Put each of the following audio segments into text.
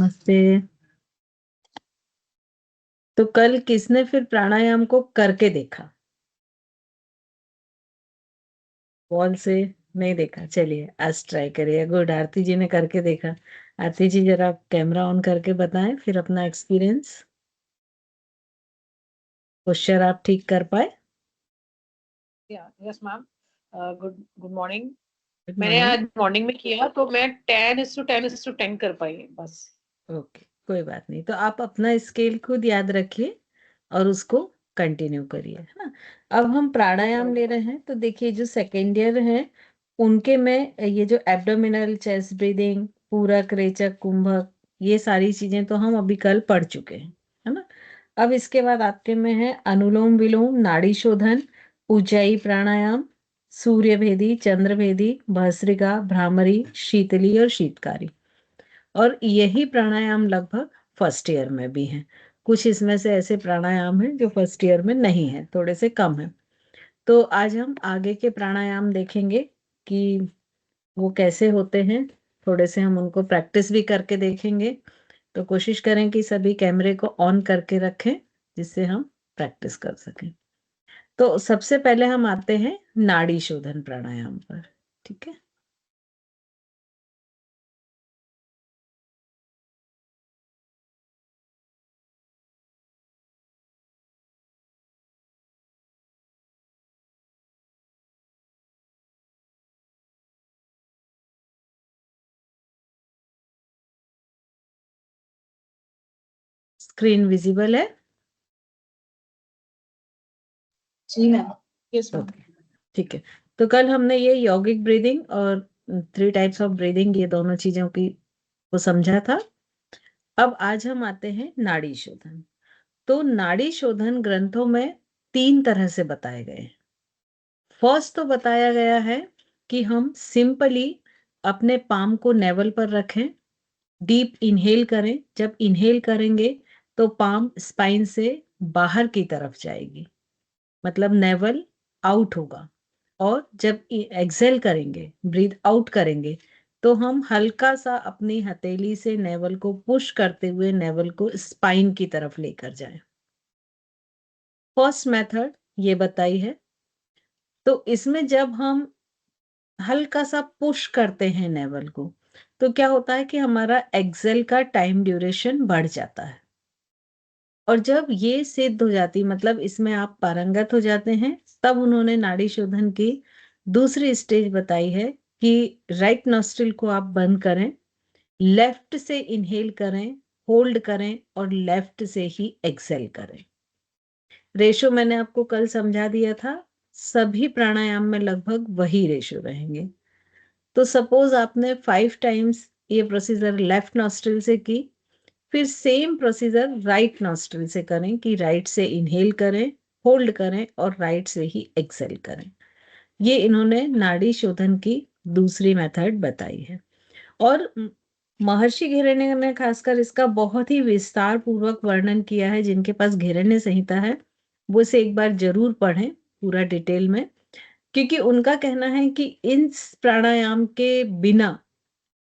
नमस्ते। तो कल किसने फिर प्राणायाम को करके देखा? बॉल से नहीं देखा। चलिए आज ट्राई करिए। गुड, आरती जी ने करके देखा। आरती जी जरा कैमरा ऑन करके बताएं फिर अपना एक्सपीरियंस। पोस्चर आप ठीक कर पाए? Yes ma'am. Good good morning. Good मैंने मॉर्निंग। आज मॉर्निंग में किया तो मैं 10:10:10 कर पाई बस। ओके, कोई बात नहीं। तो आप अपना स्केल खुद याद रखिए और उसको कंटिन्यू करिए, है ना। अब हम प्राणायाम ले रहे हैं, तो देखिए जो सेकेंड ईयर हैं उनके में ये जो एब्डोमिनल, चेस्ट ब्रीदिंग, पूरक, रेचक, कुंभक, ये सारी चीजें तो हम अभी कल पढ़ चुके हैं, है ना। अब इसके बाद आपके में है अनुलोम विलोम, नाड़ी शोधन, ऊंचाई प्राणायाम, सूर्य भेदी, चंद्र भेदी, भस्त्रिका, भ्रामरी, शीतली और शीतकारी। और यही प्राणायाम लगभग फर्स्ट ईयर में भी हैं। कुछ इसमें से ऐसे प्राणायाम हैं जो फर्स्ट ईयर में नहीं है, थोड़े से कम है। तो आज हम आगे के प्राणायाम देखेंगे कि वो कैसे होते हैं। थोड़े से हम उनको प्रैक्टिस भी करके देखेंगे। तो कोशिश करें कि सभी कैमरे को ऑन करके रखें जिससे हम प्रैक्टिस कर सकें। तो सबसे पहले हम आते हैं नाड़ी शोधन प्राणायाम पर। ठीक है। स्क्रीन विजिबल है? जी मैम। Yes ma'am. ओके, ठीक है। तो कल हमने ये यौगिक ब्रीदिंग और 3 टाइप्स ऑफ ब्रीदिंग, ये दोनों चीजों की को समझा था। अब आज हम आते हैं नाड़ी शोधन। तो नाड़ी शोधन ग्रंथों में 3 तरह से बताए गए हैं। फर्स्ट तो बताया गया है कि हम सिंपली अपने पाम को नेवल पर रखें, डीप इनहेल करें। जब इनहेल करेंगे तो पाम स्पाइन से बाहर की तरफ जाएगी, मतलब नेवल आउट होगा। और जब एक्सेल करेंगे, ब्रीथ आउट करेंगे, तो हम हल्का सा अपनी हथेली से नेवल को पुश करते हुए नेवल को स्पाइन की तरफ लेकर जाएं। फर्स्ट मेथड ये बताई है। तो इसमें जब हम हल्का सा पुश करते हैं नेवल को, तो क्या होता है कि हमारा एक्सेल का टाइम ड्यूरेशन बढ़ जाता है। और जब ये सिद्ध हो जाती, मतलब इसमें आप पारंगत हो जाते हैं, तब उन्होंने नाड़ी शोधन की दूसरी स्टेज बताई है कि राइट नॉस्ट्रिल को आप बंद करें, लेफ्ट से इनहेल करें, होल्ड करें और लेफ्ट से ही एक्सेल करें। रेशो मैंने आपको कल समझा दिया था। सभी प्राणायाम में लगभग वही रेशो रहेंगे। तो सपोज आपने 5 टाइम्स ये प्रोसीजर लेफ्ट नॉस्ट्रिल से की, फिर सेम प्रोसीजर राइट नॉस्ट्रिल से करें कि राइट से इनहेल करें, होल्ड करें और राइट से ही एक्सेल करें। ये इन्होंने नाड़ी शोधन की दूसरी मेथड बताई है। और महर्षि घिरण्य ने खासकर इसका बहुत ही विस्तार पूर्वक वर्णन किया है। जिनके पास घिरण्य संहिता है वो इसे एक बार जरूर पढ़ें पूरा डिटेल में, क्योंकि उनका कहना है कि इन प्राणायाम के बिना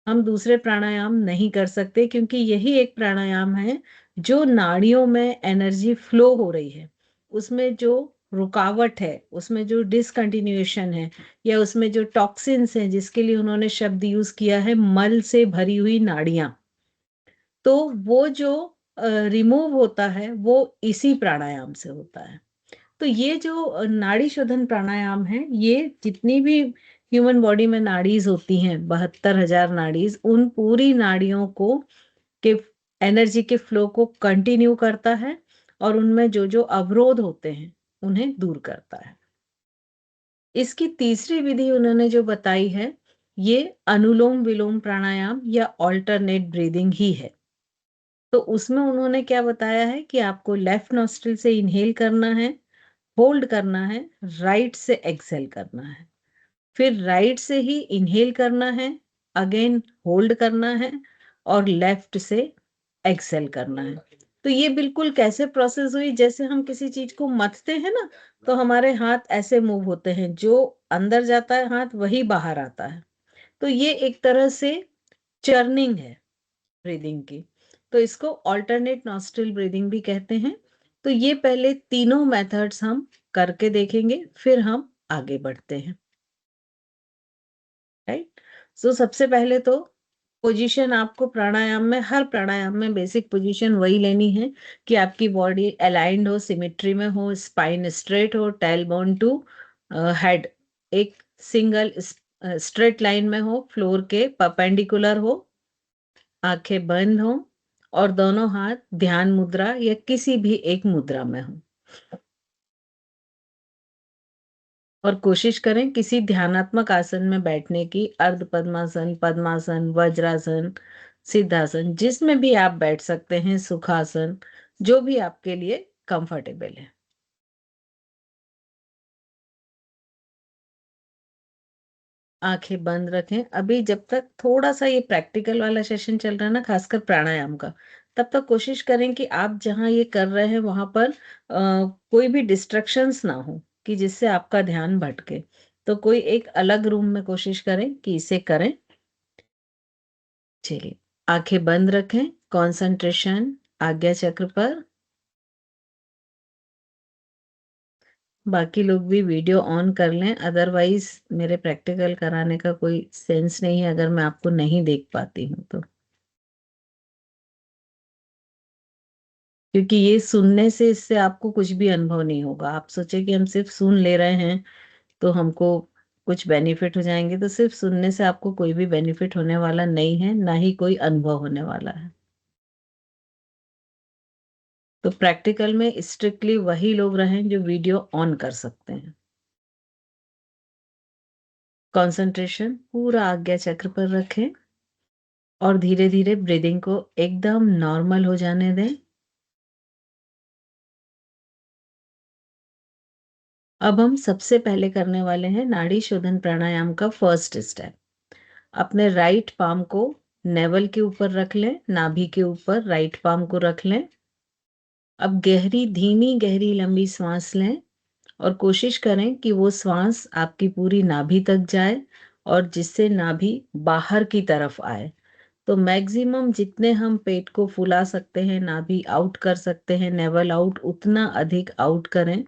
हम दूसरे प्राणायाम नहीं कर सकते, क्योंकि यही एक प्राणायाम है जो नाड़ियों में एनर्जी फ्लो हो रही है, उसमें जो रुकावट है, उसमें जो डिसकंटिन्यूएशन है, या उसमें जो टॉक्सिन्स हैं, जिसके लिए उन्होंने शब्द यूज किया है मल से भरी हुई नाड़ियां, तो वो जो रिमूव होता है वो इसी प्राणायाम से होता है। तो ये जो नाड़ी शोधन प्राणायाम है, ये जितनी भी ह्यूमन बॉडी में नाड़ीज होती हैं, 72,000 नाड़ीज, उन पूरी नाड़ियों को के एनर्जी के फ्लो को कंटिन्यू करता है और उनमें जो जो अवरोध होते हैं उन्हें दूर करता है। इसकी तीसरी विधि उन्होंने जो बताई है, ये अनुलोम विलोम प्राणायाम या ऑल्टरनेट ब्रीदिंग ही है। तो उसमें उन्होंने क्या बताया है कि आपको लेफ्ट नॉस्ट्रिल से इनहेल करना है, होल्ड करना है, राइट से एक्सेल करना है, फिर राइट से ही इनहेल करना है, अगेन होल्ड करना है और लेफ्ट से एक्सेल करना है। तो ये बिल्कुल कैसे प्रोसेस हुई, जैसे हम किसी चीज को मथते हैं ना, तो हमारे हाथ ऐसे मूव होते हैं, जो अंदर जाता है हाथ वही बाहर आता है। तो ये एक तरह से चर्निंग है ब्रीदिंग की। तो इसको ऑल्टरनेट नॉस्ट्रिल ब्रीदिंग भी कहते हैं। तो ये पहले तीनों मेथड्स हम करके देखेंगे, फिर हम आगे बढ़ते हैं। राइट। सो सबसे पहले तो पोजीशन आपको प्राणायाम में, हर प्राणायाम में बेसिक पोजीशन वही लेनी है कि आपकी बॉडी अलाइंड हो, सिमेट्री में हो, स्पाइन स्ट्रेट हो, टेल बोन टू हेड एक सिंगल स्ट्रेट लाइन में हो, फ्लोर के परपेंडिकुलर हो, आंखें बंद हो और दोनों हाथ ध्यान मुद्रा या किसी भी एक मुद्रा में हो। और कोशिश करें किसी ध्यानात्मक आसन में बैठने की, अर्ध पद्मासन, पद्मासन, वज्रासन, सिद्धासन, जिसमें भी आप बैठ सकते हैं, सुखासन, जो भी आपके लिए कंफर्टेबल है। आंखें बंद रखें। अभी जब तक थोड़ा सा ये प्रैक्टिकल वाला सेशन चल रहा है ना, खासकर प्राणायाम का, तब तक कोशिश करें कि आप जहां ये कर रहे हैं वहां पर कोई भी डिस्ट्रक्शंस ना हो कि जिससे आपका ध्यान भटके। तो कोई एक अलग रूम में कोशिश करें कि इसे करें। चलिए, आंखें बंद रखें, कंसंट्रेशन आज्ञा चक्र पर। बाकी लोग भी वीडियो ऑन कर लें, अदरवाइज मेरे प्रैक्टिकल कराने का कोई सेंस नहीं है अगर मैं आपको नहीं देख पाती हूँ तो। क्योंकि ये सुनने से, इससे आपको कुछ भी अनुभव नहीं होगा। आप सोचे कि हम सिर्फ सुन ले रहे हैं तो हमको कुछ बेनिफिट हो जाएंगे, तो सिर्फ सुनने से आपको कोई भी बेनिफिट होने वाला नहीं है, ना ही कोई अनुभव होने वाला है। तो प्रैक्टिकल में स्ट्रिक्टली वही लोग रहें जो वीडियो ऑन कर सकते हैं। कंसंट्रेशन पूरा आज्ञा चक्र पर रखें और धीरे धीरे ब्रीदिंग को एकदम नॉर्मल हो जाने दें। अब हम सबसे पहले करने वाले हैं नाड़ी शोधन प्राणायाम का फर्स्ट स्टेप। अपने राइट पाम को नेवल के ऊपर रख लें, नाभि के ऊपर राइट पाम को रख लें। अब गहरी, धीमी, गहरी, लंबी सांस लें और कोशिश करें कि वो सांस आपकी पूरी नाभि तक जाए और जिससे नाभि बाहर की तरफ आए। तो मैक्सिमम जितने हम पेट को फुला सकते हैं, नाभि आउट कर सकते हैं, नेवल आउट, उतना अधिक आउट करें।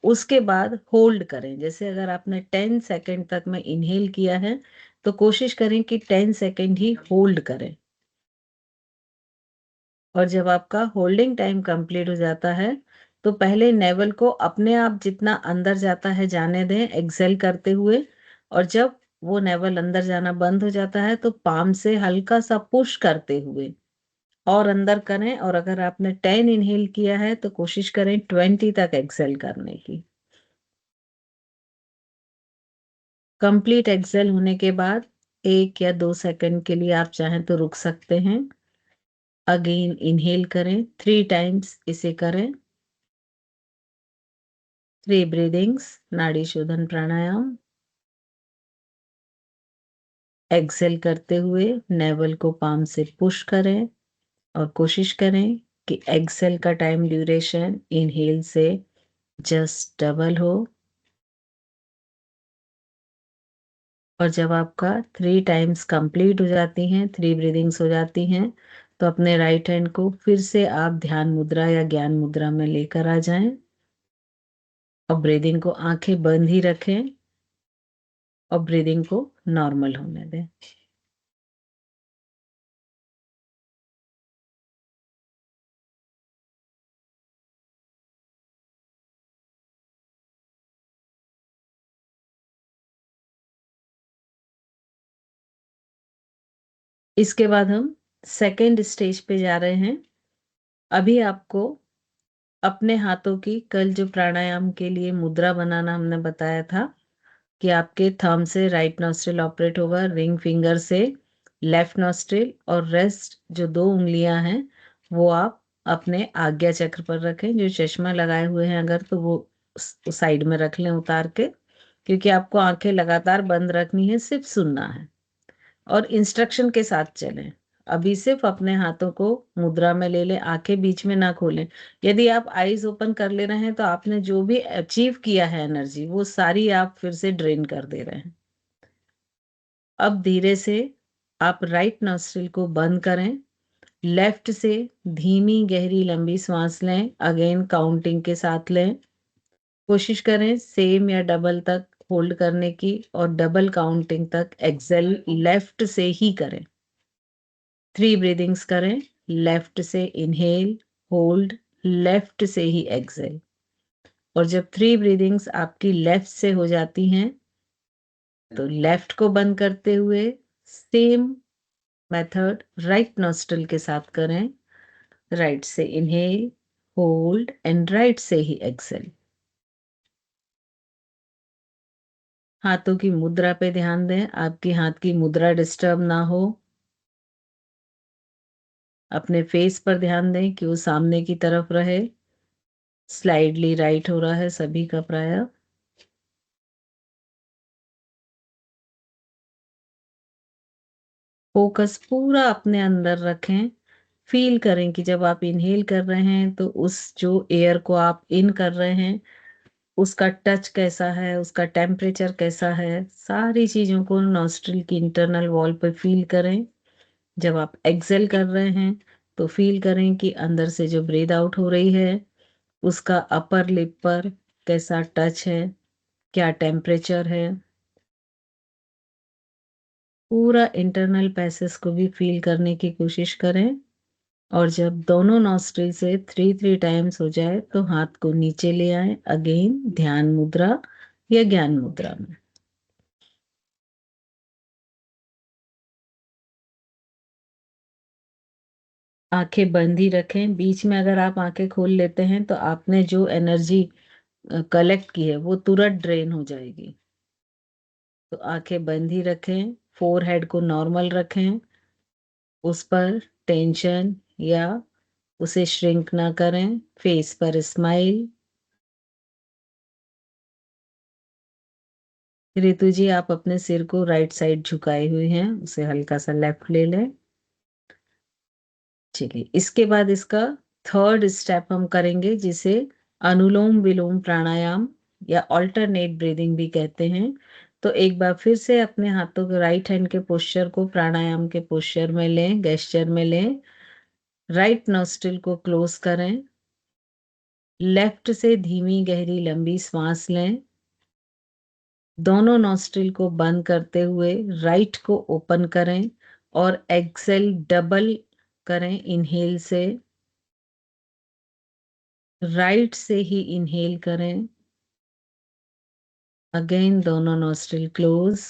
उसके बाद होल्ड करें। जैसे अगर आपने 10 सेकंड तक में इनहेल किया है तो कोशिश करें कि 10 सेकंड ही होल्ड करें। और जब आपका होल्डिंग टाइम कंप्लीट हो जाता है तो पहले नेवल को अपने आप जितना अंदर जाता है जाने दें, एक्सेल करते हुए। और जब वो नेवल अंदर जाना बंद हो जाता है तो पाम से हल्का सा पुश करते हुए और अंदर करें। और अगर आपने 10 इनहेल किया है तो कोशिश करें 20 तक एक्सेल करने की। कंप्लीट एक्सेल होने के बाद 1 या 2 सेकंड के लिए आप चाहें तो रुक सकते हैं। अगेन इनहेल करें, 3 टाइम्स इसे करें। 3 ब्रीदिंग्स, नाड़ी शोधन प्राणायाम। एक्सेल करते हुए नेवल को पाम से पुश करें और कोशिश करें कि एक्सेल का टाइम ड्यूरेशन इनहेल से जस्ट डबल हो। और जब आपका 3 टाइम्स कंप्लीट हो जाती हैं, 3 ब्रीदिंग्स हो जाती हैं, तो अपने राइट हैंड को फिर से आप ध्यान मुद्रा या ज्ञान मुद्रा में लेकर आ जाएं और ब्रीदिंग को आंखें बंद ही रखें और ब्रीदिंग को नॉर्मल होने दें। इसके बाद हम सेकेंड स्टेज पे जा रहे हैं। अभी आपको अपने हाथों की, कल जो प्राणायाम के लिए मुद्रा बनाना हमने बताया था कि आपके थंब से राइट नॉस्ट्रिल ऑपरेट होगा, रिंग फिंगर से लेफ्ट नॉस्ट्रिल, और रेस्ट जो 2 उंगलियां हैं वो आप अपने आज्ञा चक्र पर रखें। जो चश्मा लगाए हुए हैं अगर, तो वो साइड में रख लें उतार के, क्योंकि आपको आंखें लगातार बंद रखनी है, सिर्फ सुनना है और इंस्ट्रक्शन के साथ चलें। अभी सिर्फ अपने हाथों को मुद्रा में ले लें, आंखें बीच में ना खोलें। यदि आप आईज ओपन कर ले रहे हैं तो आपने जो भी अचीव किया है एनर्जी, वो सारी आप फिर से ड्रेन कर दे रहे हैं। अब धीरे से आप राइट नॉस्ट्रिल को बंद करें लेफ्ट से धीमी गहरी लंबी सांस लें, अगेन काउंटिंग के साथ लें। कोशिश करें सेम या डबल तक होल्ड करने की और डबल काउंटिंग तक एक्सेल लेफ्ट से ही करें। 3 ब्रीदिंग्स करें, लेफ्ट से इनहेल, होल्ड, लेफ्ट से ही एक्सेल। और जब 3 ब्रीदिंग्स आपकी लेफ्ट से हो जाती हैं तो लेफ्ट को बंद करते हुए सेम मेथड राइट नॉस्ट्रिल के साथ करें। राइट से इनहेल, होल्ड एंड राइट से ही एक्सेल। हाथों की मुद्रा पे ध्यान दें, आपकी हाथ की मुद्रा डिस्टर्ब ना हो। अपने फेस पर ध्यान दें कि वो सामने की तरफ रहे। स्लाइडली राइट हो रहा है सभी का प्राय। फोकस पूरा अपने अंदर रखें। फील करें कि जब आप इनहेल कर रहे हैं तो उस जो एयर को आप इन कर रहे हैं उसका टच कैसा है, उसका टेम्परेचर कैसा है, सारी चीजों को नॉस्ट्रिल की इंटरनल वॉल पर फील करें। जब आप एक्सेल कर रहे हैं तो फील करें कि अंदर से जो ब्रीद आउट हो रही है उसका अपर लिप पर कैसा टच है, क्या टेम्परेचर है। पूरा इंटरनल पैसेज को भी फील करने की कोशिश करें। और जब दोनों नॉस्ट्रिल से 3 टाइम्स हो जाए तो हाथ को नीचे ले आए, अगेन ध्यान मुद्रा या ज्ञान मुद्रा में। आंखें बंद ही रखें। बीच में अगर आप आंखें खोल लेते हैं तो आपने जो एनर्जी कलेक्ट की है वो तुरंत ड्रेन हो जाएगी। तो आंखें बंद ही रखें, फोरहेड को नॉर्मल रखें, उस पर टेंशन या उसे श्रिंक ना करें। फेस पर स्माइल। रितु जी, आप अपने सिर को राइट साइड झुकाए हुए हैं, उसे हल्का सा लेफ्ट ले लें। चलिए, इसके बाद इसका थर्ड स्टेप हम करेंगे जिसे अनुलोम विलोम प्राणायाम या ऑल्टरनेट ब्रीदिंग भी कहते हैं। तो एक बार फिर से अपने हाथों के राइट हैंड के पोस्चर को प्राणायाम के पोस्चर में लें, गेस्चर में लें। राइट नॉस्ट्रिल को क्लोज करें। लेफ्ट से धीमी गहरी लंबी सांस लें। दोनों नॉस्ट्रिल को बंद करते हुए राइट को ओपन करें और एक्सेल डबल करें इनहेल से। राइट से ही इनहेल करें। अगेन दोनों नॉस्ट्रिल क्लोज।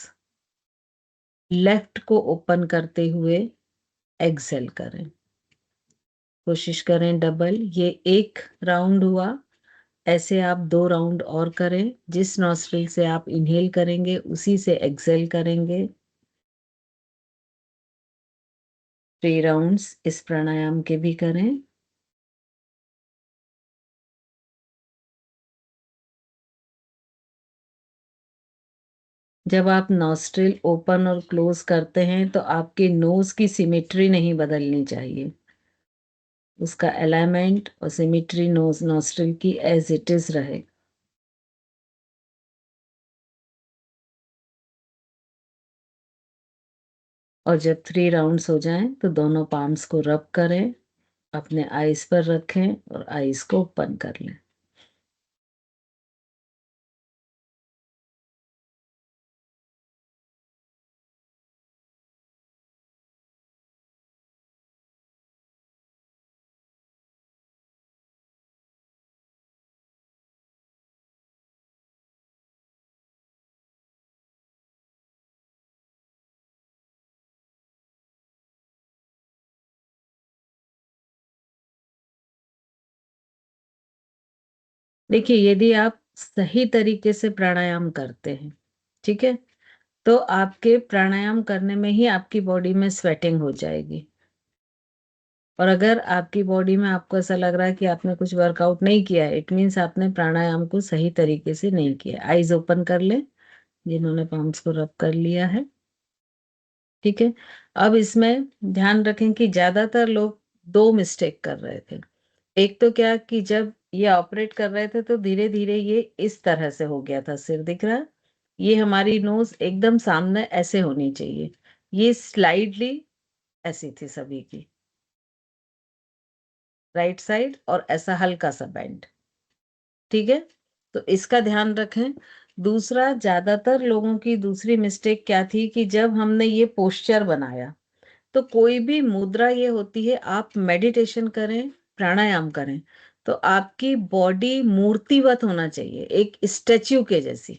लेफ्ट को ओपन करते हुए एक्सेल करें। कोशिश करें डबल। ये एक राउंड हुआ, ऐसे आप 2 राउंड और करें। जिस नॉस्ट्रिल से आप इनहेल करेंगे उसी से एक्सेल करेंगे। 3 राउंड्स इस प्राणायाम के भी करें। जब आप नॉस्ट्रिल ओपन और क्लोज करते हैं तो आपके नोज की सिमेट्री नहीं बदलनी चाहिए। उसका अलाइनमेंट और सिमेट्री नोज नॉस्ट्रिल की एज इट इज रहे। और जब 3 राउंड्स हो जाएं तो दोनों पाम्स को रब करें, अपने आईज पर रखें और आईज को ओपन कर लें। देखिए, यदि आप सही तरीके से प्राणायाम करते हैं, ठीक है, तो आपके प्राणायाम करने में ही आपकी बॉडी में स्वेटिंग हो जाएगी। और अगर आपकी बॉडी में आपको ऐसा लग रहा है कि आपने कुछ वर्कआउट नहीं किया है, इट मीन्स आपने प्राणायाम को सही तरीके से नहीं किया। आईज ओपन कर लें जिन्होंने पाम्स को रब कर लिया है। ठीक है, अब इसमें ध्यान रखें कि ज्यादातर लोग 2 मिस्टेक कर रहे थे। एक तो क्या कि जब ये ऑपरेट कर रहे थे तो धीरे धीरे ये इस तरह से हो गया था, सिर दिख रहा है, ये हमारी नोज एकदम सामने ऐसे होनी चाहिए, ये स्लाइडली ऐसी थी सभी की। राइट साइड, और ऐसा हल्का सा बेंड। ठीक है, तो इसका ध्यान रखें। दूसरा, ज्यादातर लोगों की दूसरी मिस्टेक क्या थी कि जब हमने ये पोस्चर बनाया, तो कोई भी मुद्रा ये होती है, आप मेडिटेशन करें, प्राणायाम करें, तो आपकी बॉडी मूर्तिवत होना चाहिए, एक स्टैच्यू के जैसी।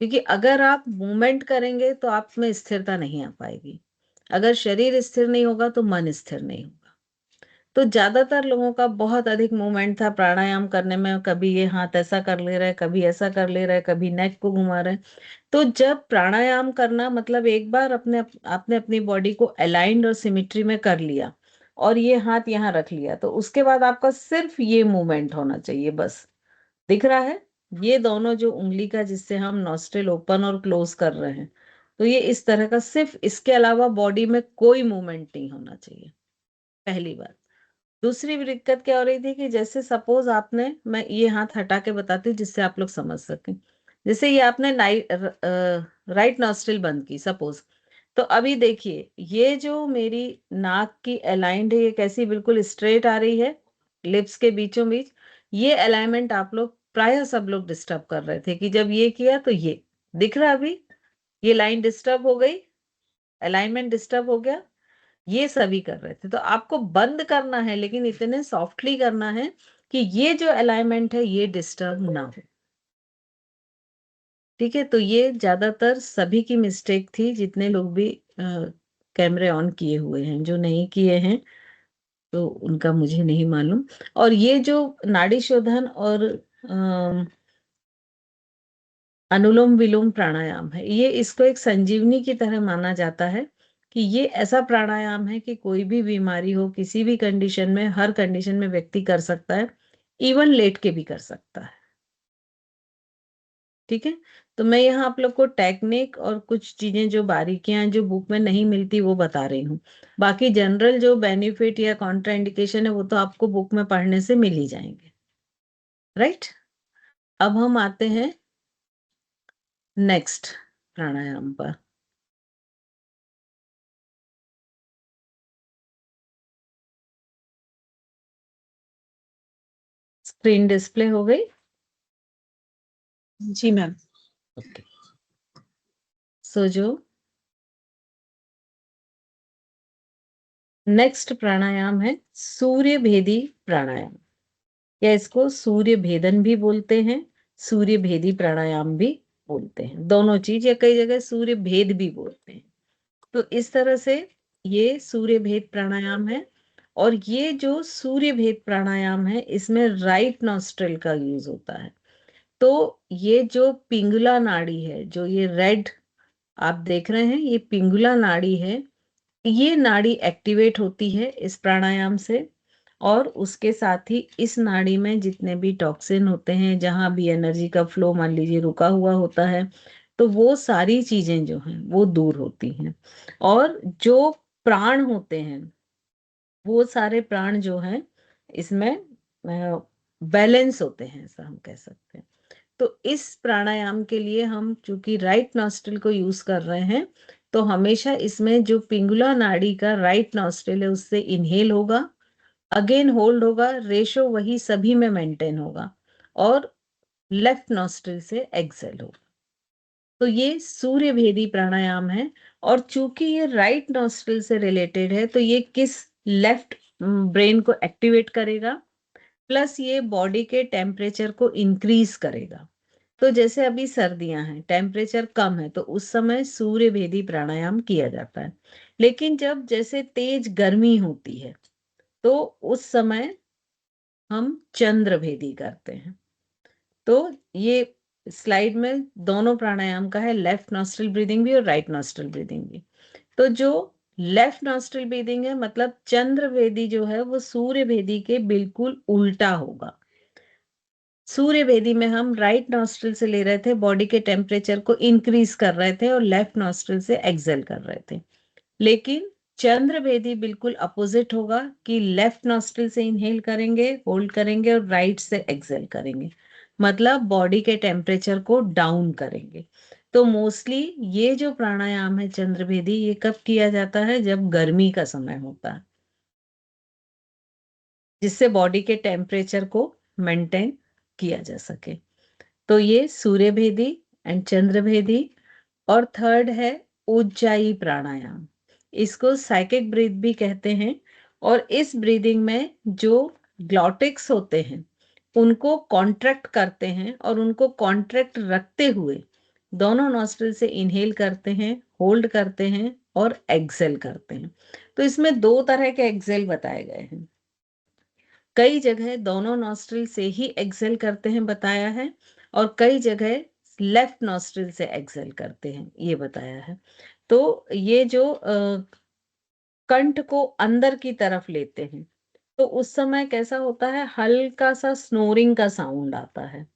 क्योंकि अगर आप मूवमेंट करेंगे तो आप में स्थिरता नहीं आ पाएगी। अगर शरीर स्थिर नहीं होगा तो मन स्थिर नहीं होगा। तो ज्यादातर लोगों का बहुत अधिक मूवमेंट था प्राणायाम करने में, कभी ये हाथ ऐसा कर ले रहा है, कभी ऐसा कर ले रहा है, कभी नेक को घुमा रहे हैं। तो जब प्राणायाम करना मतलब एक बार आपने अपनी बॉडी को अलाइंड और सिमिट्री में कर लिया और ये हाथ यहाँ रख लिया, तो उसके बाद आपका सिर्फ ये मूवमेंट होना चाहिए बस। दिख रहा है, ये दोनों जो उंगली का जिससे हम नॉस्ट्रिल ओपन और क्लोज कर रहे हैं, तो ये इस तरह का, सिर्फ इसके अलावा बॉडी में कोई मूवमेंट नहीं होना चाहिए, पहली बात। दूसरी दिक्कत क्या हो रही थी कि जैसे सपोज आपने, मैं ये हाथ हटा के बताती हूँ जिससे आप लोग समझ सकें। जैसे ये आपने राइट नॉस्ट्रिल बंद की सपोज, तो अभी देखिए ये जो मेरी नाक की अलाइंड है, ये कैसी बिल्कुल स्ट्रेट आ रही है, लिप्स के बीचों बीच। ये अलाइनमेंट आप लोग प्राय सब लोग डिस्टर्ब कर रहे थे कि जब ये किया तो ये दिख रहा, अभी ये लाइन डिस्टर्ब हो गई, अलाइनमेंट डिस्टर्ब हो गया, ये सभी कर रहे थे। तो आपको बंद करना है, लेकिन इतने सॉफ्टली करना है कि ये जो अलाइनमेंट है ये डिस्टर्ब ना हो। ठीक है, तो ये ज्यादातर सभी की मिस्टेक थी, जितने लोग भी कैमरे ऑन किए हुए हैं। जो नहीं किए हैं तो उनका मुझे नहीं मालूम। और ये जो नाड़ी शोधन और अनुलोम विलोम प्राणायाम है, ये इसको एक संजीवनी की तरह माना जाता है कि ये ऐसा प्राणायाम है कि कोई भी बीमारी हो, किसी भी कंडीशन में, हर कंडीशन में व्यक्ति कर सकता है, इवन लेट के भी कर सकता है। ठीक है, तो मैं यहाँ आप लोग को टेक्निक और कुछ चीजें जो बारीकियां जो बुक में नहीं मिलती वो बता रही हूँ। बाकी जनरल जो बेनिफिट या कॉन्ट्राइंडिकेशन है वो तो आपको बुक में पढ़ने से मिल ही जाएंगे। राइट, अब हम आते हैं नेक्स्ट प्राणायाम पर। स्क्रीन डिस्प्ले हो गई? जी मैम। ओके, सो जो नेक्स्ट प्राणायाम है सूर्य भेदी प्राणायाम, या इसको सूर्य भेदन भी बोलते हैं, सूर्य भेदी प्राणायाम भी बोलते हैं, दोनों चीज, या कई जगह सूर्य भेद भी बोलते हैं। तो इस तरह से ये सूर्य भेद प्राणायाम है। और ये जो सूर्य भेद प्राणायाम है, इसमें राइट नॉस्ट्रिल का यूज होता है। तो ये जो पिंगुला नाड़ी है, जो ये रेड आप देख रहे हैं, ये पिंगुला नाड़ी है, ये नाड़ी एक्टिवेट होती है इस प्राणायाम से। और उसके साथ ही इस नाड़ी में जितने भी टॉक्सिन होते हैं, जहां भी एनर्जी का फ्लो मान लीजिए रुका हुआ होता है, तो वो सारी चीजें जो हैं वो दूर होती हैं। और जो प्राण होते हैं, वो सारे प्राण जो हैं इसमें बैलेंस होते हैं, ऐसा हम कह सकते हैं। तो इस प्राणायाम के लिए हम चूंकि राइट नॉस्ट्रिल को यूज कर रहे हैं, तो हमेशा इसमें जो पिंगुला नाड़ी का राइट नॉस्ट्रिल है उससे इनहेल होगा, अगेन होल्ड होगा, रेशो वही सभी में मेंटेन होगा, और लेफ्ट नॉस्ट्रिल से एक्सेल होगा। तो ये सूर्य भेदी प्राणायाम है। और चूंकि ये राइट नॉस्ट्रिल से रिलेटेड है, तो ये किस लेफ्ट ब्रेन को एक्टिवेट करेगा, प्लस ये बॉडी के टेम्परेचर को इंक्रीज करेगा। तो जैसे अभी सर्दियां हैं, टेम्परेचर कम है, तो उस समय सूर्य भेदी प्राणायाम किया जाता है। लेकिन जब जैसे तेज गर्मी होती है, तो उस समय हम चंद्र भेदी करते हैं। तो ये स्लाइड में दोनों प्राणायाम का है, लेफ्ट नॉस्ट्रिल ब्रीदिंग भी और राइट नॉस्ट्रिल ब्रीदिंग भी। तो जो लेफ्ट नॉस्ट्रिल ब्रीदिंग है, मतलब चंद्र भेदी जो है वो सूर्य भेदी के बिल्कुल उल्टा होगा। सूर्य भेदी में हम राइट नॉस्ट्रिल से ले रहे थे, बॉडी के टेम्परेचर को इंक्रीज कर रहे थे, और लेफ्ट नॉस्ट्रिल से एक्सेल कर रहे थे। लेकिन चंद्र भेदी बिल्कुल अपोजिट होगा कि लेफ्ट नॉस्ट्रिल से इनहेल करेंगे, होल्ड करेंगे, और राइट से एक्सेल करेंगे, मतलब बॉडी के टेम्परेचर को डाउन करेंगे। तो मोस्टली ये जो प्राणायाम है चंद्र भेदी, ये कब किया जाता है? जब गर्मी का समय होता है। जिससे बॉडी के टेम्परेचर को मेंटेन किया जा सके। तो ये सूर्य भेदी एंड चंद्र भेदी। और थर्ड है उज्जाई प्राणायाम। इसको साइकिक ब्रीथ भी कहते हैं। और इस ब्रीदिंग में जो ग्लॉटिक्स होते हैं उनको कॉन्ट्रैक्ट करते हैं और उनको कॉन्ट्रैक्ट रखते हुए दोनों नॉस्ट्रिल से इनहेल करते हैं, होल्ड करते हैं और एक्सेल करते हैं। तो इसमें दो तरह के एक्सेल बताए गए हैं। कई जगह दोनों नॉस्ट्रिल से ही एक्सेल करते हैं बताया है, और कई जगह लेफ्ट नॉस्ट्रिल से एक्सेल करते हैं ये बताया है। तो ये जो कंठ को अंदर की तरफ लेते हैं तो उस समय कैसा होता है, हल्का सा स्नोरिंग का साउंड आता है।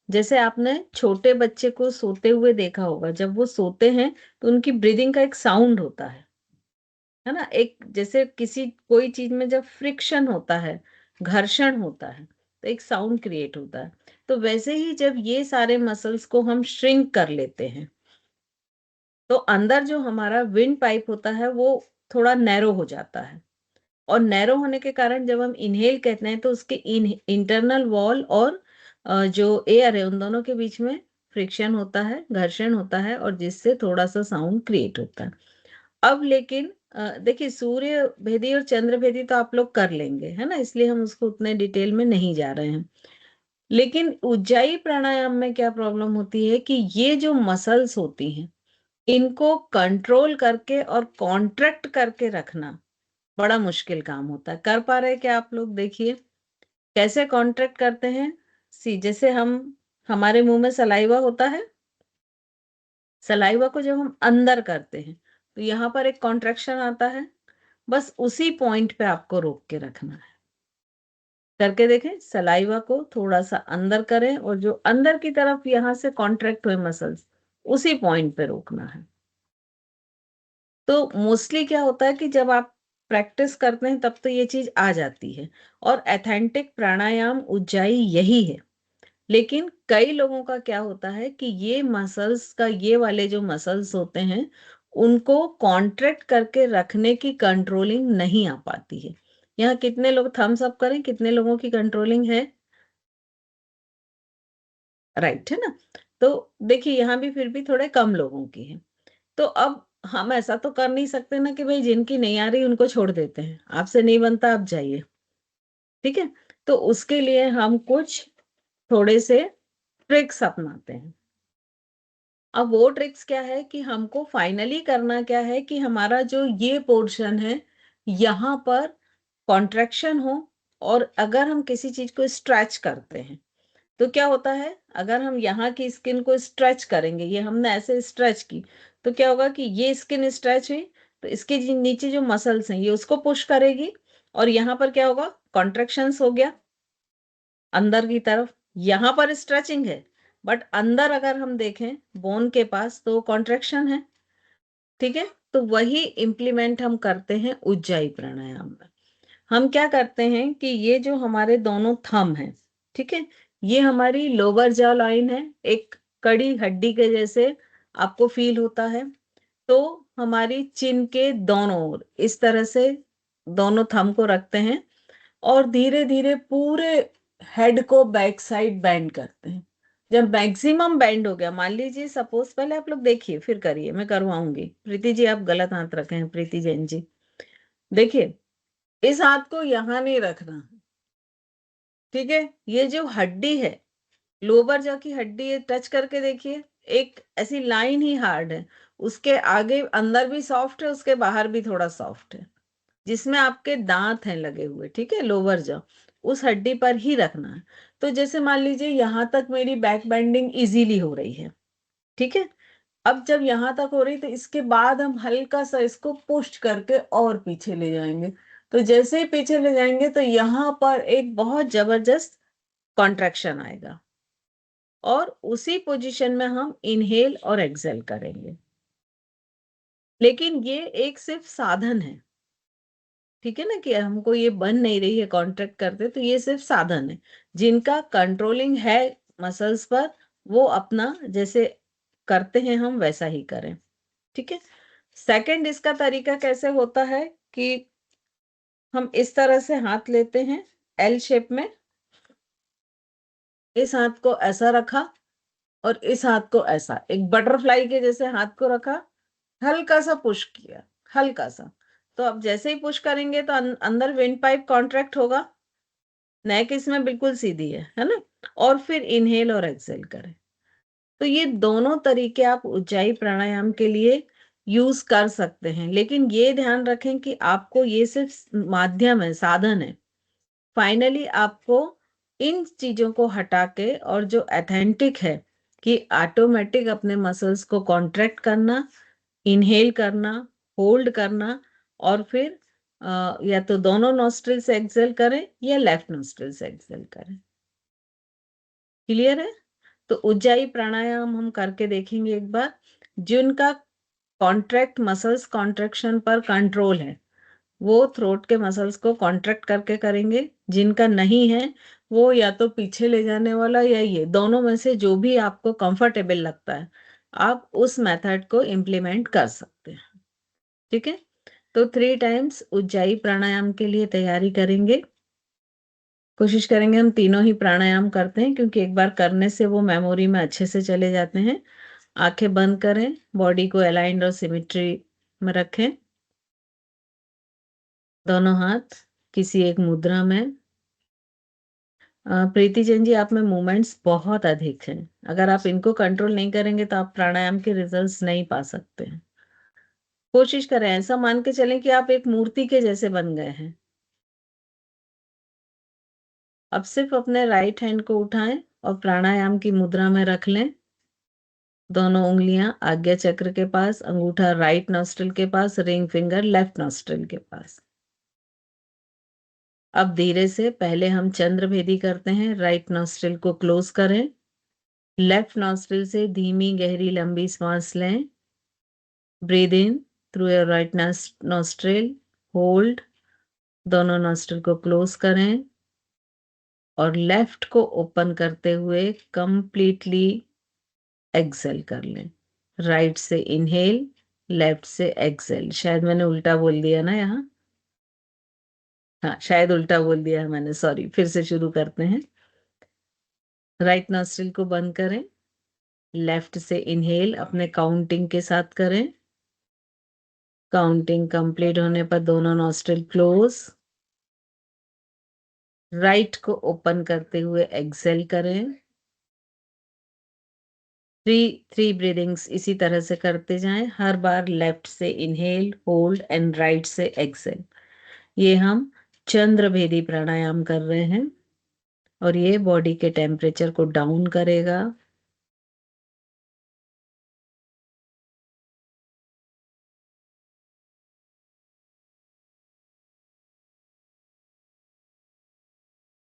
जैसे आपने छोटे बच्चे को सोते हुए देखा होगा, जब वो सोते हैं तो उनकी ब्रीदिंग का एक साउंड होता है ना। एक जैसे किसी कोई चीज में जब फ्रिक्शन होता है, घर्षण होता है, तो एक साउंड क्रिएट होता है। तो वैसे ही जब ये सारे मसल्स को हम श्रिंक कर लेते हैं तो अंदर जो हमारा विंड पाइप होता है वो थोड़ा नैरो हो जाता है। और नैरो होने के कारण जब हम इनहेल कहते हैं तो उसके इंटरनल वॉल और जो एयर है उन दोनों के बीच में फ्रिक्शन होता है, घर्षण होता है, और जिससे थोड़ा सा साउंड क्रिएट होता है। अब लेकिन देखिए, सूर्य भेदी और चंद्र भेदी तो आप लोग कर लेंगे, है ना, इसलिए हम उसको उतने डिटेल में नहीं जा रहे हैं। लेकिन उज्जाई प्राणायाम में क्या प्रॉब्लम होती है कि ये जो मसल्स होती हैं इनको कंट्रोल करके और कॉन्ट्रैक्ट करके रखना बड़ा मुश्किल काम होता है। कर पा रहे क्या आप लोग? देखिए कैसे कॉन्ट्रैक्ट करते हैं। सी, जैसे हम हमारे मुंह में सलाइवा होता है, सलाइवा को जब हम अंदर करते हैं तो यहाँ पर एक कॉन्ट्रैक्शन आता है। बस उसी पॉइंट पे आपको रोक के रखना है। करके देखें, सलाइवा को थोड़ा सा अंदर करें और जो अंदर की तरफ यहाँ से कॉन्ट्रैक्ट हुए मसल्स उसी पॉइंट पे रोकना है। तो मोस्टली क्या होता है कि जब आप प्रैक्टिस करते हैं तब तो ये चीज आ जाती है, और एथेंटिक प्राणायाम उज्जाई यही है। लेकिन कई लोगों का क्या होता है कि ये मसल्स का, ये वाले जो मसल्स होते हैं उनको कॉन्ट्रैक्ट करके रखने की कंट्रोलिंग नहीं आ पाती है। यहाँ कितने लोग थम्स अप करें, कितने लोगों की कंट्रोलिंग है? राइट, है ना। तो देखिए यहाँ भी फिर भी थोड़े कम लोगों की है। तो अब हम ऐसा तो कर नहीं सकते ना कि भाई जिनकी नहीं आ रही उनको छोड़ देते हैं, आपसे नहीं बनता आप जाइए, ठीक है। तो उसके लिए हम कुछ थोड़े से ट्रिक्स अपनाते हैं। अब वो ट्रिक्स क्या है कि हमको फाइनली करना क्या है कि हमारा जो ये पोर्शन है यहाँ पर कॉन्ट्रैक्शन हो। और अगर हम किसी चीज को स्ट्रेच करते हैं तो क्या होता है, अगर हम यहाँ की स्किन को स्ट्रेच करेंगे, ये हमने ऐसे स्ट्रेच की, तो क्या होगा कि ये स्किन स्ट्रेच हुई तो इसके नीचे जो मसल्स हैं ये उसको पुश करेगी, और यहाँ पर क्या होगा, कॉन्ट्रैक्शंस हो गया अंदर की तरफ। यहाँ पर स्ट्रेचिंग है बट अंदर अगर हम देखें बोन के पास तो कॉन्ट्रैक्शन है, ठीक है। तो वही इम्प्लीमेंट हम करते हैं उज्जाई प्राणायाम में। हम क्या करते हैं कि ये जो हमारे दोनों थंब हैं, ठीक है, ये हमारी लोअर जॉ लाइन है, एक कड़ी हड्डी के जैसे आपको फील होता है। तो हमारी चिन के दोनों ओर इस तरह से दोनों थंब को रखते हैं और धीरे धीरे पूरे हेड को बैक साइड बेंड करते हैं। जब मैक्सिमम बेंड हो गया, मान लीजिए सपोज, पहले आप लोग देखिए फिर करिए, मैं करवाऊंगी। प्रीति जी आप गलत हाथ रखे हैं, प्रीति जैन जी देखिए, इस हाथ को यहां नहीं रखना, ठीक है। ये जो हड्डी है, लोअर जॉ की हड्डी है, टच करके देखिए, एक ऐसी लाइन ही हार्ड है, उसके आगे अंदर भी सॉफ्ट है, उसके बाहर भी थोड़ा सॉफ्ट है, जिसमें आपके दांत हैं लगे हुए, ठीक है, लोअर जॉ उस हड्डी पर ही रखना है। तो जैसे मान लीजिए यहां तक मेरी बैक बेंडिंग इजीली हो रही है, ठीक है। अब जब यहां तक हो रही तो इसके बाद हम हल्का सा इसको पुश करके और पीछे ले जाएंगे। तो जैसे ही पीछे ले जाएंगे तो यहाँ पर एक बहुत जबरदस्त कॉन्ट्रैक्शन आएगा, और उसी पोजीशन में हम इनहेल और एक्सेल करेंगे। लेकिन ये एक सिर्फ साधन है, ठीक है ना, कि हमको ये बन नहीं रही है कॉन्ट्रैक्ट करते, तो ये सिर्फ साधन है। जिनका कंट्रोलिंग है मसल्स पर वो अपना जैसे करते हैं हम वैसा ही करें, ठीक है। सेकंड इसका तरीका कैसे होता है कि हम इस तरह से हाथ लेते हैं एल शेप में, इस हाथ को ऐसा रखा और इस हाथ को ऐसा, एक बटरफ्लाई के जैसे हाथ को रखा, हल्का सा पुश किया, हल्का सा। तो अब जैसे ही पुश करेंगे तो अंदर विंड पाइप कॉन्ट्रैक्ट होगा, नेक इसमें बिल्कुल सीधी है ना। और फिर इनहेल और एक्सेल करें। तो ये दोनों तरीके आप उज्जाई प्राणायाम के लिए यूज कर सकते हैं, लेकिन ये ध्यान रखें कि आपको ये सिर्फ माध्यम है, साधन है। फाइनली आपको इन चीजों को हटा के और जो ऑथेंटिक है कि ऑटोमेटिक अपने मसल्स को कॉन्ट्रैक्ट करना, इनहेल करना, होल्ड करना, और फिर या तो दोनों नॉस्ट्रिल से एक्सेल करें या लेफ्ट नॉस्ट्रिल से एक्सेल करें। क्लियर है? तो उज्जाई प्राणायाम हम करके देखेंगे एक बार। जिनका कॉन्ट्रैक्ट मसल्स कॉन्ट्रैक्शन पर कंट्रोल है वो थ्रोट के मसल्स को कॉन्ट्रैक्ट करके करेंगे, जिनका नहीं है वो या तो पीछे ले जाने वाला या ये दोनों में से जो भी आपको कंफर्टेबल लगता है आप उस मेथड को इम्प्लीमेंट कर सकते हैं। ठीक है, तो 3 टाइम्स उज्जाई प्राणायाम के लिए तैयारी करेंगे। कोशिश करेंगे हम तीनों ही प्राणायाम करते हैं, क्योंकि एक बार करने से वो मेमोरी में अच्छे से चले जाते हैं। आंखें बंद करें, बॉडी को अलाइंड और सिमेट्री में रखें, दोनों हाथ किसी एक मुद्रा में। प्रीति जैन जी, आप में मूवमेंट्स बहुत अधिक हैं, अगर आप इनको कंट्रोल नहीं करेंगे तो आप प्राणायाम के रिजल्ट्स नहीं पा सकते हैं। कोशिश करें, ऐसा मान के चलें कि आप एक मूर्ति के जैसे बन गए हैं। अब सिर्फ अपने राइट हैंड को उठाएं और प्राणायाम की मुद्रा में रख लें। दोनों उंगलियां आज्ञा चक्र के पास, अंगूठा राइट नॉस्ट्रिल के पास, रिंग फिंगर लेफ्ट नॉस्ट्रिल के पास। अब धीरे से पहले हम चंद्र भेदी करते हैं। राइट नॉस्ट्रिल को क्लोज करें, लेफ्ट नॉस्ट्रिल से धीमी गहरी लंबी सांस लें। Breathe in through your right nostril, hold, दोनों नॉस्ट्रिल को क्लोज करें और लेफ्ट को ओपन करते हुए कंप्लीटली एक्सेल कर लें। राइट से इनहेल, लेफ्ट से एक्सेल। शायद मैंने उल्टा बोल दिया ना यहाँ, हाँ शायद उल्टा बोल दिया है मैंने, सॉरी। फिर से शुरू करते हैं। राइट नॉस्ट्रिल को बंद करें, लेफ्ट से इनहेल अपने काउंटिंग के साथ करें। काउंटिंग कंप्लीट होने पर दोनों नॉस्ट्रिल क्लोज। राइट को ओपन करते हुए एक्सेल करें। थ्री ब्रीदिंग्स इसी तरह से करते जाएं, हर बार लेफ्ट से इनहेल, होल्ड एंड राइट से एक्सेल। ये हम चंद्र भेदी प्राणायाम कर रहे हैं और ये बॉडी के टेम्परेचर को डाउन करेगा।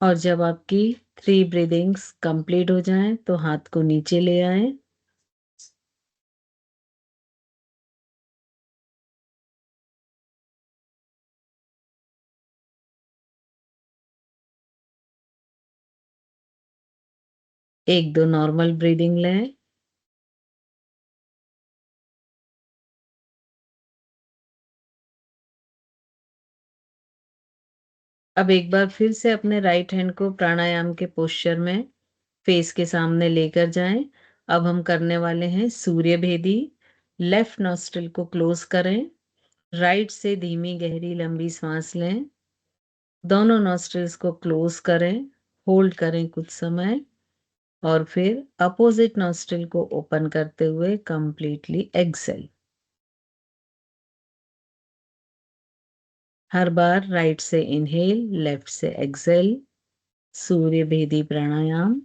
और जब आपकी 3 ब्रीदिंग्स कंप्लीट हो जाएं तो हाथ को नीचे ले आएं। एक दो नॉर्मल ब्रीदिंग लें। अब एक बार फिर से अपने राइट हैंड को प्राणायाम के पोस्चर में फेस के सामने लेकर जाएं। अब हम करने वाले हैं सूर्य भेदी। लेफ्ट नॉस्ट्रिल को क्लोज करें, राइट से धीमी गहरी लंबी सांस लें, दोनों नॉस्ट्रिल्स को क्लोज करें, होल्ड करें कुछ समय और फिर अपोजिट नॉस्ट्रिल को ओपन करते हुए कंप्लीटली एक्सेल। हर बार राइट से इनहेल, लेफ्ट से एक्सेल। सूर्य भेदी प्राणायाम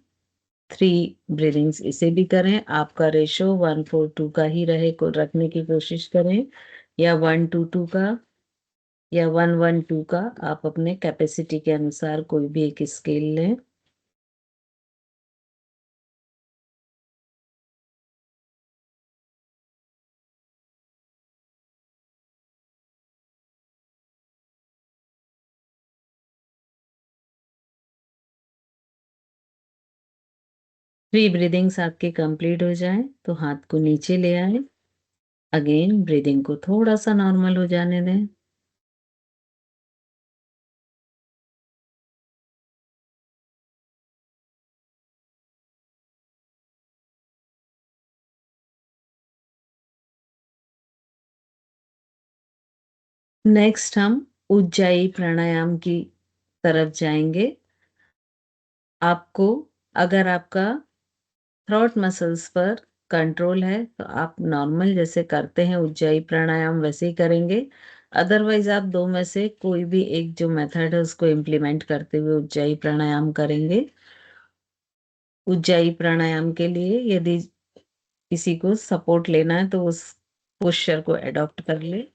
3 ब्रीदिंग्स इसे भी करें। आपका रेशो 1:4:2 का ही रहे को रखने की कोशिश करें, या 1:2 का या 1:1:2 का। आप अपने कैपेसिटी के अनुसार कोई भी एक स्केल लें। थ्री ब्रीदिंग्स आपके कंप्लीट हो जाए तो हाथ को नीचे ले आए। अगेन ब्रीदिंग को थोड़ा सा नॉर्मल हो जाने दें। नेक्स्ट हम उज्जाई प्राणायाम की तरफ जाएंगे। आपको अगर आपका थ्रोट मसल्स पर कंट्रोल है तो आप नॉर्मल जैसे करते हैं उज्जाई प्राणायाम वैसे ही करेंगे। अदरवाइज आप दो में से कोई भी एक जो मेथड है उसको इम्प्लीमेंट करते हुए उज्जाई प्राणायाम करेंगे। उज्जाई प्राणायाम के लिए यदि किसी को सपोर्ट लेना है तो उस पोस्चर को एडॉप्ट कर ले।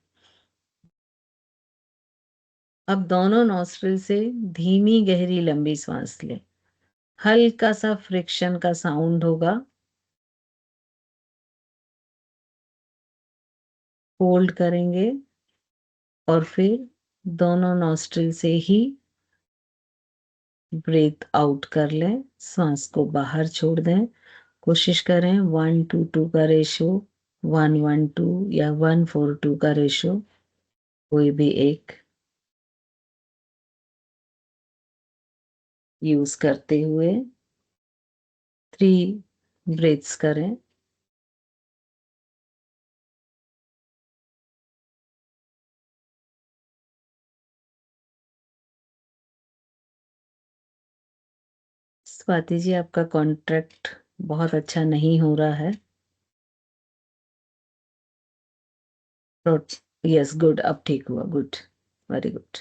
अब दोनों नॉस्ट्रिल से धीमी गहरी लंबी सांस ले। हल्का सा फ्रिक्शन का साउंड होगा। होल्ड करेंगे और फिर दोनों नॉस्ट्रिल से ही ब्रीथ आउट कर लें। सांस को बाहर छोड़ दें। कोशिश करें 1:2 का रेशो, 1:1:2 या 1:4:2 का रेशो, कोई भी एक यूज करते हुए 3 ब्रेथ्स करें। स्वाति जी, आपका कॉन्ट्रैक्ट बहुत अच्छा नहीं हो रहा है। यस, गुड, अब ठीक हुआ, good, very good.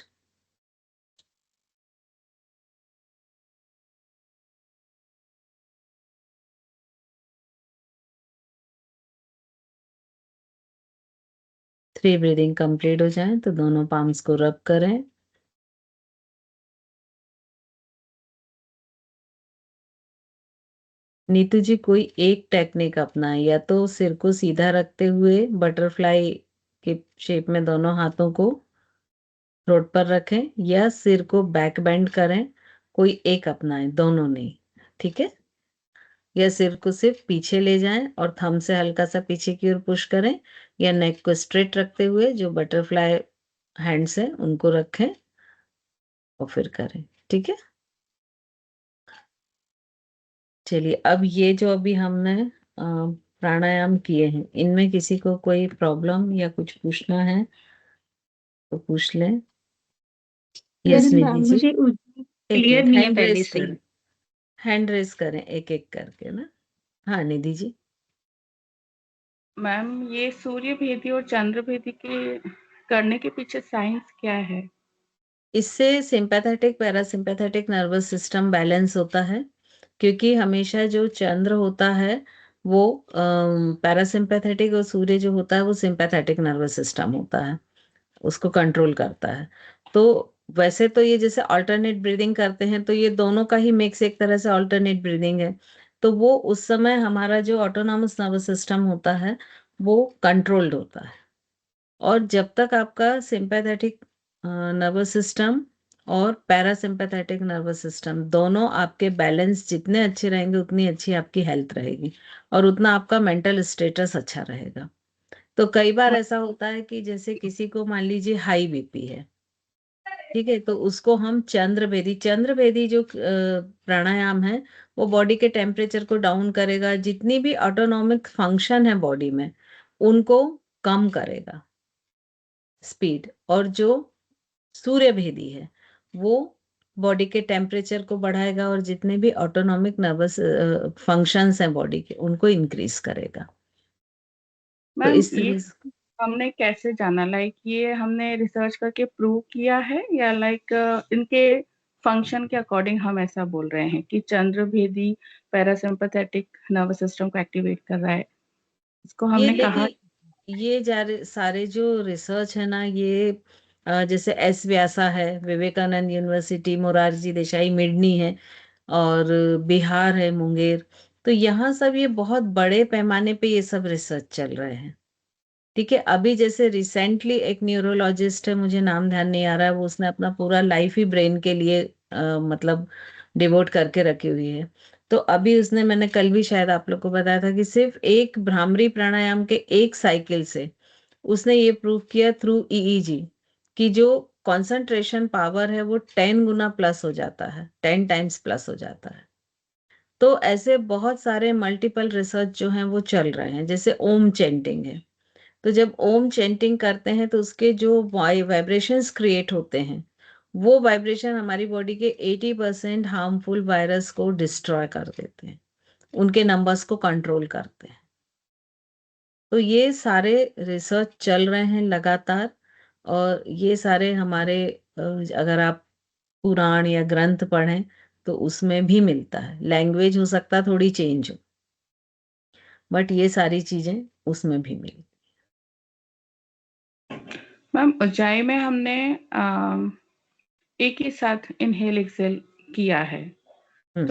Three breathing complete हो जाए तो दोनों पाम्स को रब करें। नीतू जी, कोई एक टेक्निक अपनाएं, या तो सिर को सीधा रखते हुए बटरफ्लाई के शेप में दोनों हाथों को थ्रोट पर रखें, या सिर को बैक बेंड करें। कोई एक अपनाएं, दोनों नहीं, ठीक है। या सिर को सिर्फ पीछे ले जाएं और थंब से हल्का सा पीछे की ओर पुश करें, या नेक को स्ट्रेट रखते हुए जो बटरफ्लाई हैंड्स हैं उनको रखें और फिर करें, ठीक है। चलिए, अब ये जो अभी हमने प्राणायाम किए हैं, इनमें किसी को कोई प्रॉब्लम या कुछ पूछना है तो पूछ लें। यस मैडम निधि जी, मुझे एक क्लियर मिनट, नहीं है हैंड पहले रेस से। करें, हैंड रेस करें एक एक करके ना। हाँ निधि जी। मैम ये सूर्य भेदी और चंद्र भेदी के करने के पीछे साइंस क्या है? इससे sympathetic parasympathetic nervous system balance होता है, क्योंकि हमेशा जो चंद्र होता है वो पैरासिम्पैथेटिक और सूर्य जो होता है वो सिंपैथेटिक नर्वस सिस्टम होता है, उसको कंट्रोल करता है। तो वैसे तो ये जैसे अल्टरनेट ब्रीदिंग करते हैं तो ये दोनों का ही मिक्स एक तरह से अल्टरनेट ब्रीदिंग है। तो वो उस समय हमारा जो ऑटोनॉमस नर्वस सिस्टम होता है वो कंट्रोल्ड होता है। और जब तक आपका सिंपैथेटिक नर्वस सिस्टम और पैरासिम्पैथेटिक नर्वस सिस्टम दोनों आपके बैलेंस जितने अच्छे रहेंगे उतनी अच्छी आपकी हेल्थ रहेगी और उतना आपका मेंटल स्टेटस अच्छा रहेगा। तो कई बार ऐसा होता है कि जैसे किसी को मान लीजिए हाई बीपी है, ठीक है, तो उसको हम चंद्र भेदी जो प्राणायाम है वो बॉडी के टेम्परेचर को डाउन करेगा, जितनी भी ऑटोनॉमिक फंक्शन है बॉडी में उनको कम करेगा स्पीड। और जो सूर्य भेदी है वो बॉडी के टेम्परेचर को बढ़ाएगा और जितने भी ऑटोनॉमिक नर्वस फंक्शंस हैं बॉडी के उनको इंक्रीज करेगा। तो मैम इस ये तरह से हमने कैसे जाना, लाइक ये हमने रिसर्च करके प्रूव किया है या लाइक इनके फंक्शन के अकॉर्डिंग हम ऐसा बोल रहे हैं कि चंद्र भेदी पैरासिम्पैथेटिक नर्वस सिस्टम को एक्टिवेट कर रहा है, इसको ये हमने कहा। देखिए, ये सारे जो रिसर्च है ना, ये जैसे एस व्यासा है, विवेकानंद यूनिवर्सिटी, मोरारजी देसाई मिडनी है, और बिहार है मुंगेर। तो यहाँ सब ये बहुत बड़े पैमाने पे ये सब रिसर्च चल रहे हैं, ठीक है। अभी जैसे रिसेंटली एक न्यूरोलॉजिस्ट है, मुझे नाम ध्यान नहीं आ रहा है, वो उसने अपना पूरा लाइफ ही ब्रेन के लिए मतलब डिवोट करके रखी हुई है। तो अभी उसने, मैंने कल भी शायद आप लोग को बताया था कि सिर्फ एक भ्रामरी प्राणायाम के एक साइकिल से उसने ये प्रूव किया थ्रू ईईजी कि जो कंसंट्रेशन पावर है वो 10 गुना प्लस हो जाता है, 10 टाइम्स प्लस हो जाता है। तो ऐसे बहुत सारे मल्टीपल रिसर्च जो हैं वो चल रहे हैं, जैसे ओम चैंटिंग है। तो जब ओम चैंटिंग करते हैं तो उसके जो वाइब्रेशंस क्रिएट होते हैं, वो वाइब्रेशन हमारी बॉडी के 80% हार्मफुल वायरस को डिस्ट्रॉय कर देते हैं, उनके नंबर्स को कंट्रोल करते हैं। तो ये सारे रिसर्च चल रहे हैं लगातार, और ये सारे हमारे अगर आप पुराण या ग्रंथ पढ़ें तो उसमें भी मिलता है। लैंग्वेज हो सकता है थोड़ी चेंज हो, बट ये सारी चीजें उसमें भी मिली। मैम ऊंचाई में हमने एक ही साथ इनहेल एक्सेल किया है,